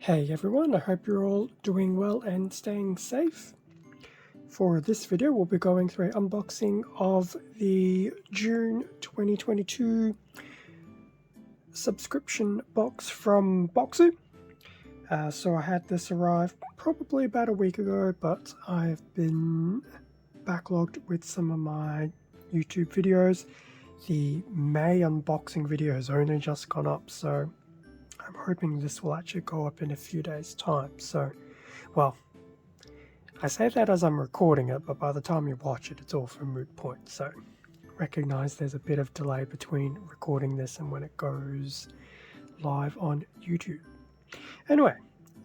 Hey everyone, I hope you're all doing well and staying safe. For this video, we'll be going through an unboxing of the June 2022 subscription box from Bokksu. So I had this arrive probably about a week ago, but I've been backlogged with some of my YouTube videos. The May unboxing video has only just gone up, so I'm hoping this will actually go up in a few days' time. So, well, I say that as I'm recording it, but by the time you watch it, it's all for moot point. So, recognize there's a bit of delay between recording this and when it goes live on YouTube. Anyway,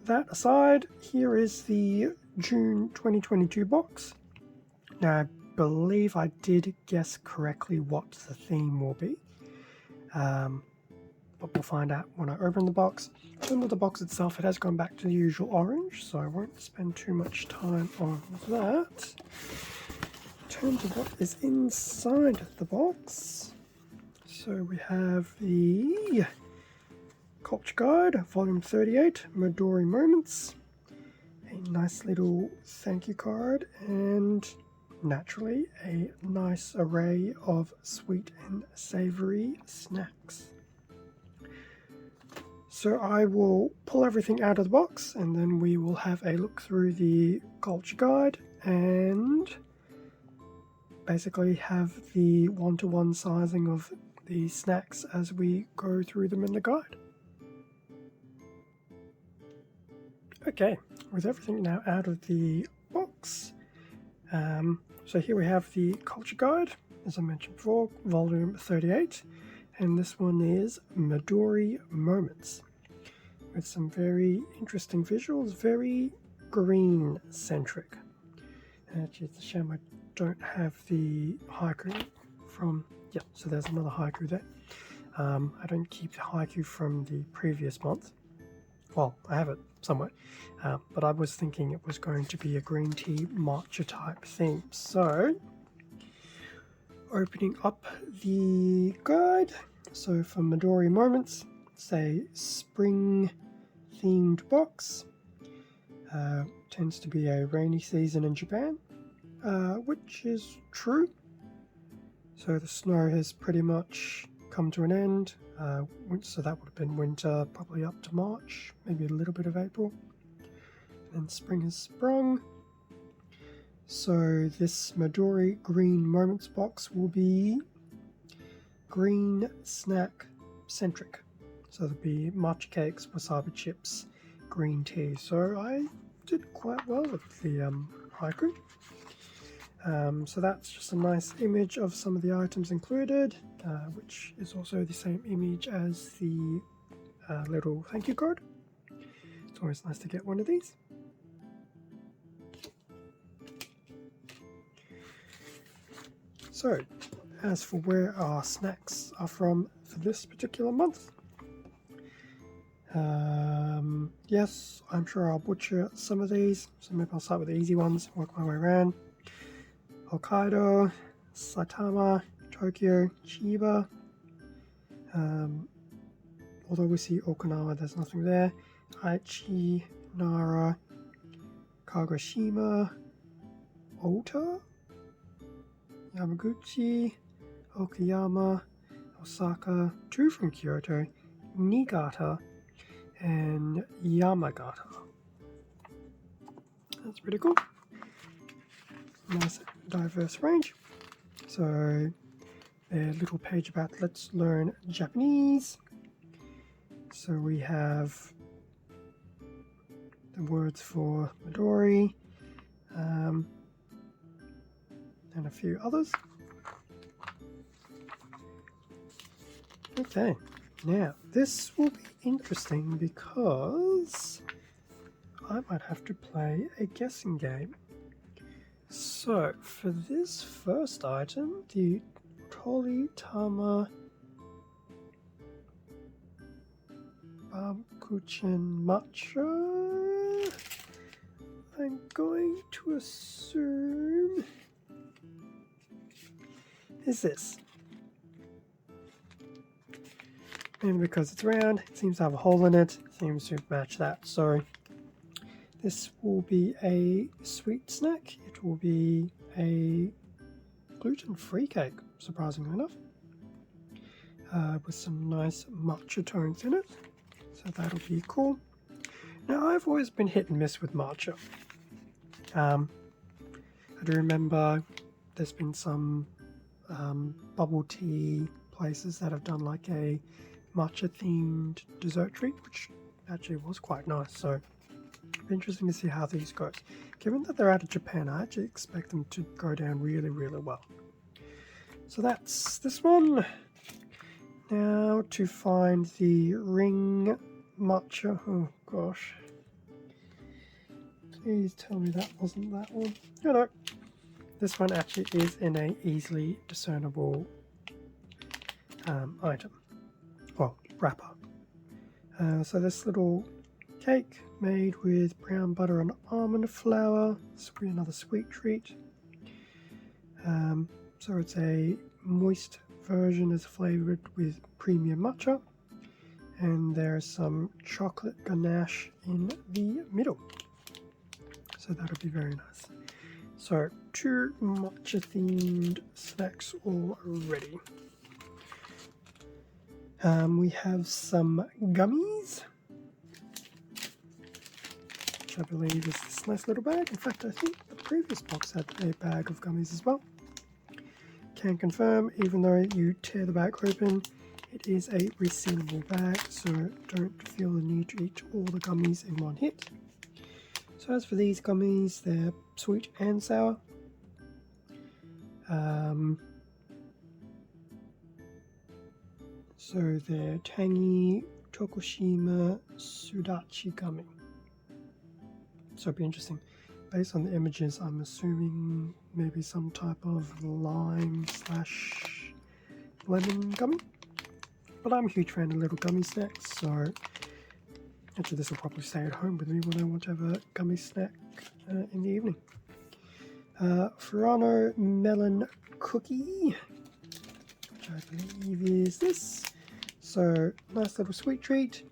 that aside, here is the June 2022 box. Now, I believe I did guess correctly what the theme will be. But we'll find out when I open the box. In terms of the box itself, it has gone back to the usual orange, so I won't spend too much time on that. In terms of what is inside the box, so we have the Culture Guide, Volume 38, Midori Moments, a nice little thank you card, and naturally a nice array of sweet and savoury snacks. So I will pull everything out of the box and then we will have a look through the culture guide and basically have the one-to-one sizing of the snacks as we go through them in the guide. Okay, with everything now out of the box, so here we have the culture guide, as I mentioned before, volume 38. And this one is Midori Moments, with some very interesting visuals, very green-centric. Actually, it's a shame I don't have the haiku from... Yeah, so there's another haiku there. I don't keep the haiku from the previous month. Well, I have it somewhere, but I was thinking it was going to be a green tea matcha type theme. So, opening up the guide. So for Midori Moments, it's a spring themed box. Tends to be a rainy season in Japan, which is true. So the snow has pretty much come to an end. So that would have been winter, probably up to March, maybe a little bit of April. And spring has sprung. So this Midori Green Moments box will be green snack centric. So there'll be matcha cakes, wasabi chips, green tea. So I did quite well with the haiku. So that's just a nice image of some of the items included, which is also the same image as the little thank you card. It's always nice to get one of these. So, as for where our snacks are from for this particular month, yes, I'm sure I'll butcher some of these, so maybe I'll start with the easy ones, work my way around. Hokkaido, Saitama, Tokyo, Chiba, although we see Okinawa, there's nothing there. Aichi, Nara, Kagoshima, Ota, Yamaguchi, Okayama, Osaka, 2 from Kyoto, Niigata, and Yamagata. That's pretty cool. Nice diverse range. So a little page about Let's Learn Japanese. So we have the words for Midori, and a few others. Okay, now this will be interesting because I might have to play a guessing game. So for this first item, the Toritama Bamkuchen Matcha, I'm going to assume is this. And because it's round, it seems to have a hole in it. seems to match that. So this will be a sweet snack. It will be a gluten-free cake, surprisingly enough, with some nice matcha tones in it. So that'll be cool. Now, I've always been hit and miss with matcha. I do remember there's been some bubble tea places that have done like a matcha themed dessert treat, which actually was quite nice. So it'll be interesting to see how these goes. Given that they're out of Japan, I actually expect them to go down really, really well. So that's this one. Now to find the ring matcha. Oh gosh. Please tell me that wasn't that one. No, no. This one actually is in a easily discernible item. Well, wrapper. So this little cake made with brown butter and almond flour. This will be another sweet treat. So it's a moist version, is flavored with premium matcha, and there's some chocolate ganache in the middle. So that'll be very nice. So 2 matcha themed snacks already. We have some gummies, which I believe is this nice little bag. In fact, I think the previous box had a bag of gummies as well. Can confirm, even though you tear the bag open, it is a resealable bag, so don't feel the need to eat all the gummies in one hit. So as for these gummies, they're sweet and sour. So they're tangy Tokushima Sudachi gummy. So it'll be interesting. Based on the images, I'm assuming maybe some type of lime / lemon gummy. But I'm a huge fan of little gummy snacks, so actually this will probably stay at home with me when I want to have a gummy snack in the evening. Furano melon cookie, which I believe is this. So nice little sweet treat.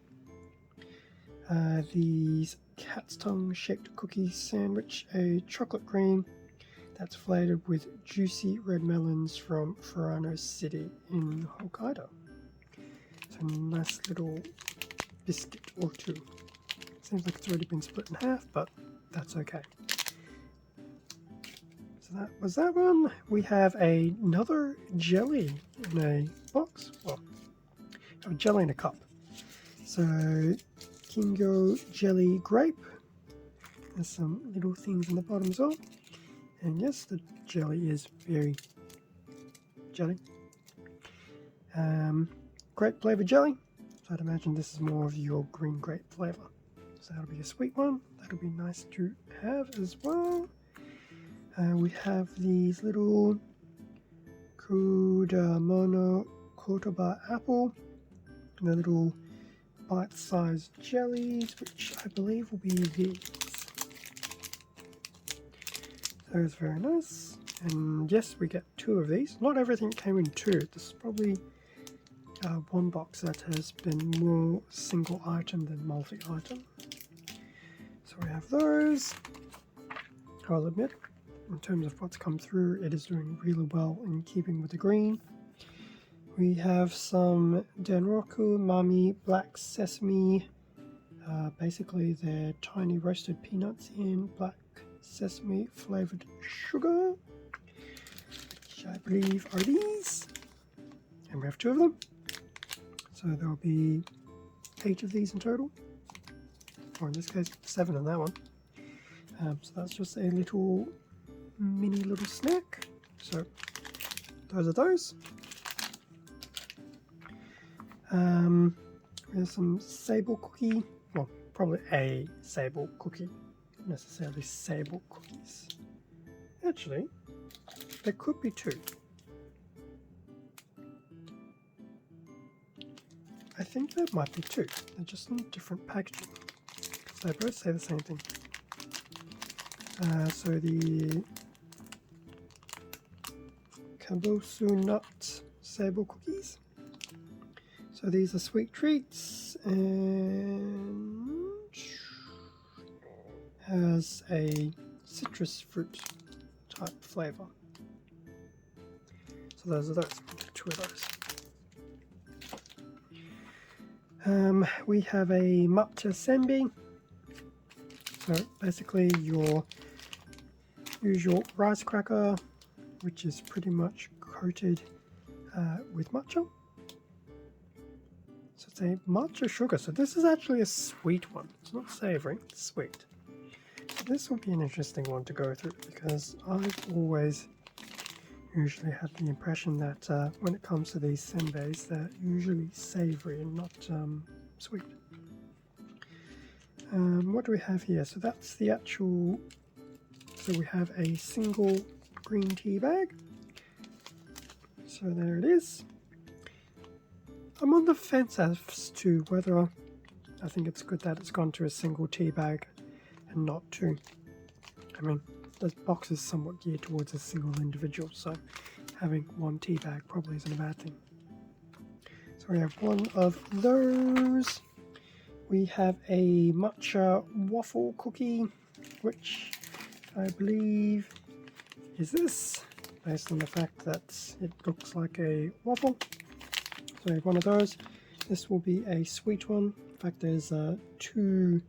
These cat's tongue shaped cookie sandwich, a chocolate cream that's flavored with juicy red melons from Furano City in Hokkaido. So nice little biscuit or two. Seems like it's already been split in half, but that's okay. So that was that one. We have another jelly in a box. Well, a jelly in a cup. So Kingo jelly grape. There's some little things in the bottom as well. And yes, the jelly is very jelly. Grape flavour jelly. So I'd imagine this is more of your green grape flavour. So that'll be a sweet one. That'll be nice to have as well. We have these little Kudamono Kotoba apple. And the little bite-sized jellies, which I believe will be these. So it's very nice. And yes, we get 2 of these. Not everything came in 2. This is probably one box that has been more single item than multi-item. So we have those. I'll admit, in terms of what's come through, it is doing really well in keeping with the green. We have some Denroku Mami Black Sesame. Basically, they're tiny roasted peanuts in black sesame flavored sugar, which I believe are these. And we have 2 of them. So there will be 8 of these in total. Or in this case, 7 on that one. So that's just a little mini little snack. So those are those. There's some sable cookie, well, probably a sable cookie, not necessarily sable cookies. Actually, there could be 2. I think there might be 2. They're just in different packaging. They both say the same thing. So the Bokksu nut sable cookies. So these are sweet treats and has a citrus fruit type flavour. So those are those. Two of those. We have a matcha senbei. So basically your usual rice cracker, which is pretty much coated with matcha. So it's a matcha sugar. So this is actually a sweet one. It's not savoury, it's sweet. So this will be an interesting one to go through because I've always usually had the impression that when it comes to these senbeis, they're usually savoury and not sweet. What do we have here? So that's the actual, so we have a single green tea bag. So there it is. I'm on the fence as to whether I think it's good that it's gone to a single tea bag and not two. I mean, the box is somewhat geared towards a single individual, so having one tea bag probably isn't a bad thing. So we have one of those. We have a matcha waffle cookie, which I believe is this, based on the fact that it looks like a waffle. So we have one of those. This will be a sweet one. In fact, there's 2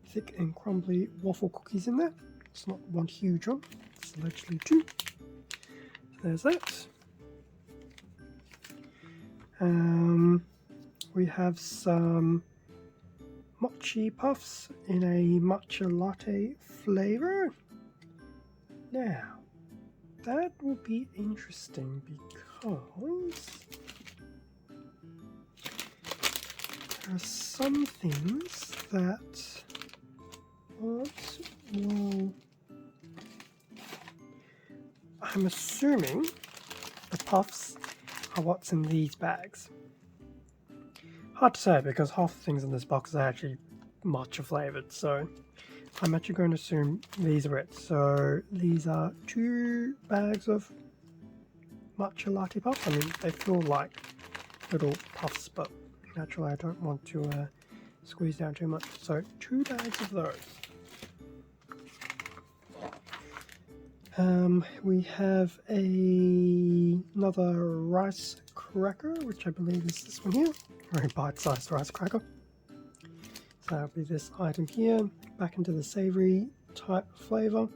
thick and crumbly waffle cookies in there. It's not one huge one, it's literally 2. So there's that. We have some mochi puffs in a matcha latte flavour. Now, that will be interesting because there are some things that aren't, well, I'm assuming the puffs are what's in these bags. Hard to say because half the things in this box are actually matcha flavoured, so I'm actually going to assume these are it. So these are 2 bags of matcha latte puffs. I mean, they feel like little puffs, but naturally I don't want to squeeze down too much. So 2 bags of those. We have another rice cracker, which I believe is this one here. Very bite-sized rice cracker. So that'll be this item here. Back into the savoury type flavour.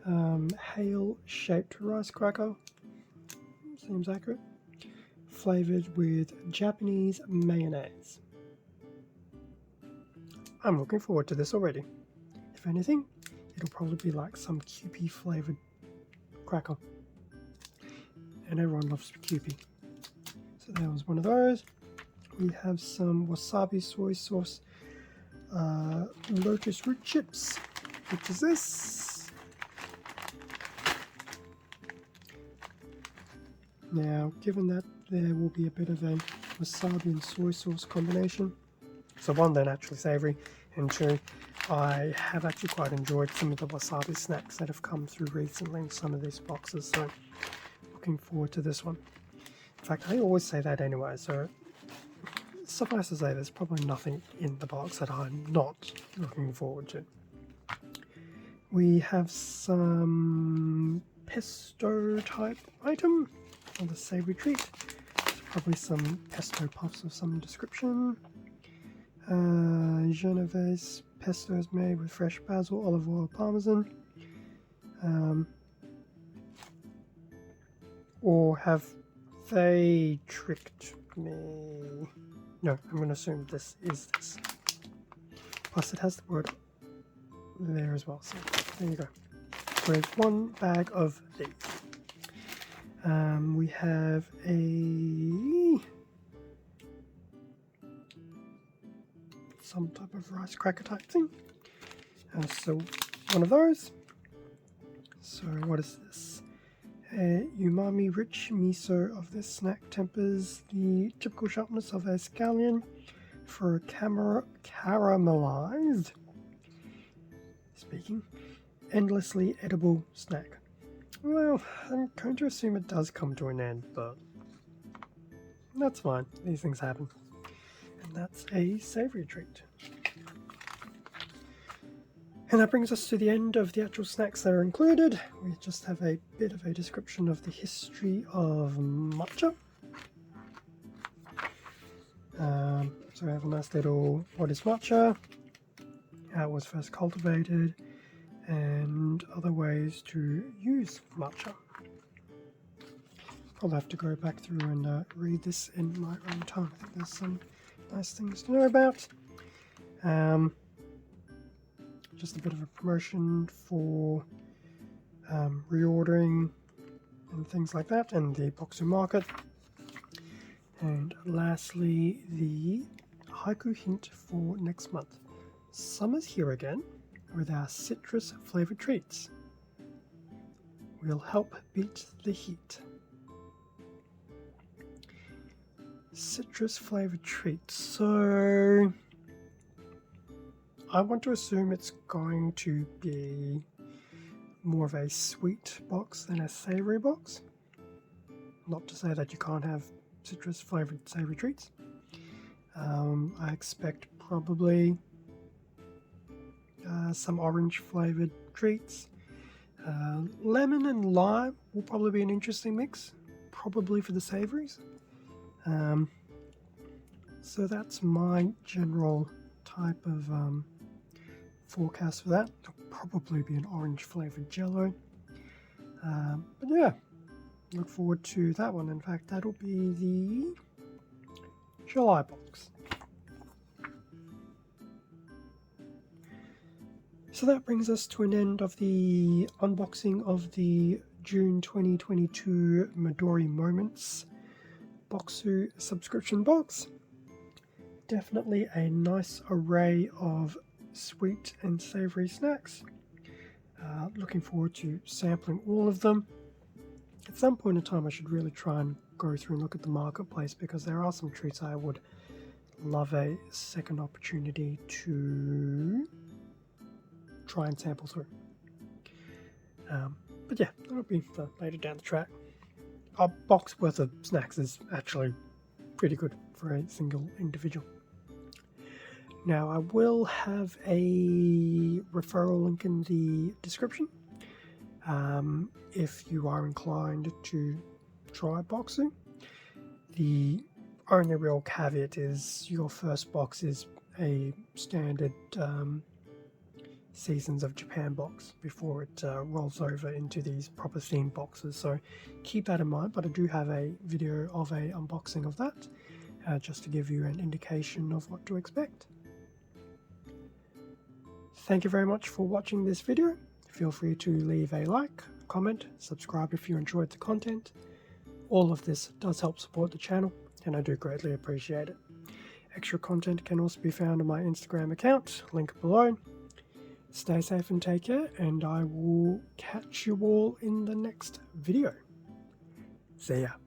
Hail-shaped rice cracker. Seems accurate. Flavoured with Japanese mayonnaise. I'm looking forward to this already. If anything, it'll probably be like some Kewpie flavoured cracker. And everyone loves Kewpie. So there was one of those. We have some wasabi soy sauce lotus root chips, which is this. Now, given that there will be a bit of a wasabi and soy sauce combination, so 1, they're naturally savoury, and 2, I have actually quite enjoyed some of the wasabi snacks that have come through recently in some of these boxes, so looking forward to this one. In fact, I always say that anyway, so suffice to say there's probably nothing in the box that I'm not looking forward to. We have some pesto type item on the savoury treat. There's probably some pesto puffs of some description. Genovese pesto is made with fresh basil, olive oil, parmesan. Or have they tricked me? No, I'm going to assume this is this. Plus it has the word there as well, so there you go. We have 1 bag of these. We have some type of rice cracker type thing. So 1 of those. So what is this? Umami rich miso of this snack tempers the typical sharpness of a scallion for a caramelized, endlessly edible snack. Well, I'm going to assume it does come to an end, but That's fine, these things happen. And that's a savoury treat. And that brings us to the end of the actual snacks that are included. We just have a bit of a description of the history of matcha. So we have a nice little what is matcha, how it was first cultivated, and other ways to use matcha. I'll have to go back through and read this in my own time. I think there's some nice things to know about. Just a bit of a promotion for reordering and things like that, and the Bokksu market. And lastly, the haiku hint for next month. Summer's here again with our citrus flavored treats. We'll help beat the heat. Citrus flavored treats. So I want to assume it's going to be more of a sweet box than a savory box. Not to say that you can't have citrus flavored savory treats. I expect probably some orange flavored treats. Lemon and lime will probably be an interesting mix, probably for the savories. So that's my general type of forecast for that. It'll probably be an orange flavored jello. But yeah, look forward to that one. In fact, that'll be the July box. So that brings us to an end of the unboxing of the June 2022 Midori Moments Bokksu subscription box. Definitely a nice array of sweet and savory snacks. Looking forward to sampling all of them. At some point in time I should really try and go through and look at the marketplace, because there are some treats I would love a second opportunity to try and sample through. But yeah, that'll be for later down the track. A box worth of snacks is actually pretty good for a single individual. Now I will have a referral link in the description if you are inclined to try Bokksu. The only real caveat is your first box is a standard Seasons of Japan box before it rolls over into these proper themed boxes, so keep that in mind. But I do have a video of a unboxing of that just to give you an indication of what to expect. Thank you very much for watching this video. Feel free to leave a like, comment, subscribe if you enjoyed the content. All of this does help support the channel, and I do greatly appreciate it. Extra content can also be found on my Instagram account, link below. Stay safe and take care, and I will catch you all in the next video. See ya.